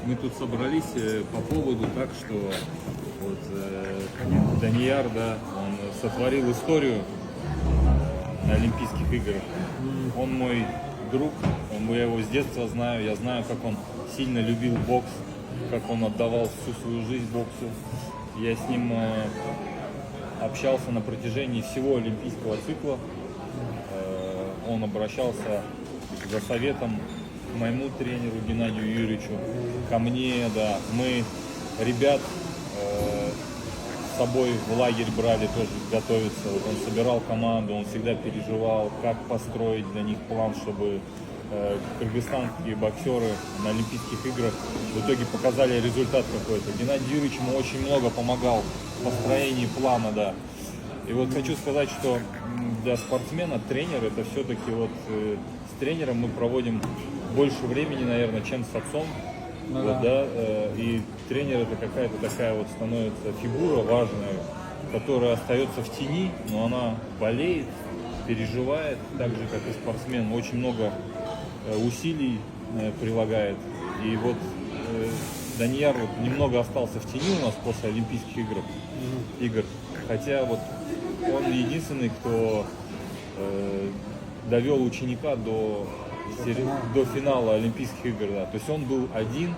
Мы тут собрались по поводу так, что вот Данияр, да, он сотворил историю на Олимпийских играх. Он мой друг, я его с детства знаю, я знаю, как он сильно любил бокс, как он отдавал всю свою жизнь боксу. Я с ним общался на протяжении всего олимпийского цикла. Он обращался за советом к моему тренеру Геннадию Юрьевичу, ко мне, да. Мы ребят с собой в лагерь брали тоже готовиться. Вот он собирал команду, он всегда переживал, как построить для них план, чтобы кыргызстанские боксеры на Олимпийских играх в итоге показали результат какой-то. Геннадий Юрьевич ему очень много помогал в построении плана, да. И вот хочу сказать, что для спортсмена тренер это все-таки вот с тренером мы проводим больше времени, наверное, чем с отцом. Ну, вот, да. И тренер это какая-то такая вот становится фигура важная, которая остается в тени, но она болеет, переживает, так же как и спортсмен, очень много усилий прилагает. И вот Данияр вот немного остался в тени у нас после Олимпийских игр. Хотя вот он единственный, кто довел ученика до финала Олимпийских игр. Да. То есть он был один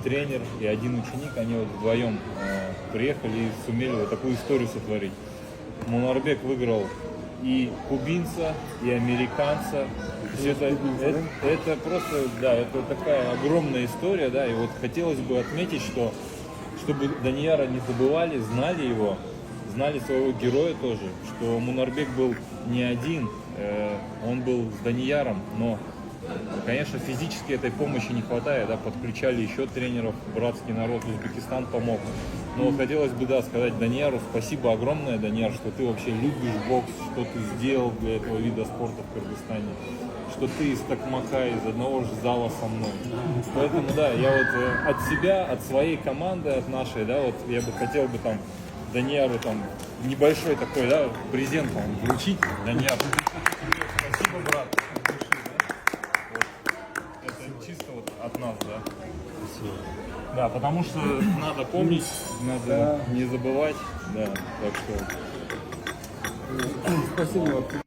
тренер и один ученик, они вот вдвоем приехали и сумели вот такую историю сотворить. Мунарбек выиграл и кубинца, и американца. Это просто, да, это такая огромная история, да, и вот хотелось бы отметить, что чтобы Данияра не забывали, знали его, знали своего героя тоже, что Мунарбек был не один, он был с Данияром, но, конечно, физически этой помощи не хватает, да, подключали еще тренеров, братский народ, Узбекистан помог. Но хотелось бы, да, сказать Данияру спасибо огромное, Данияр, что ты вообще любишь бокс, что ты сделал для этого вида спорта в Кыргызстане, что ты из Токмака, из одного же зала со мной. Поэтому, да, я вот от себя, от своей команды, от нашей, да, вот я бы хотел бы там Данияру там небольшой такой, да, презент там вручить. Данияр, спасибо, брат. Вот. Это чисто вот от нас, да. Спасибо. Да, потому что надо помнить, надо не забывать, да, так что. Спасибо.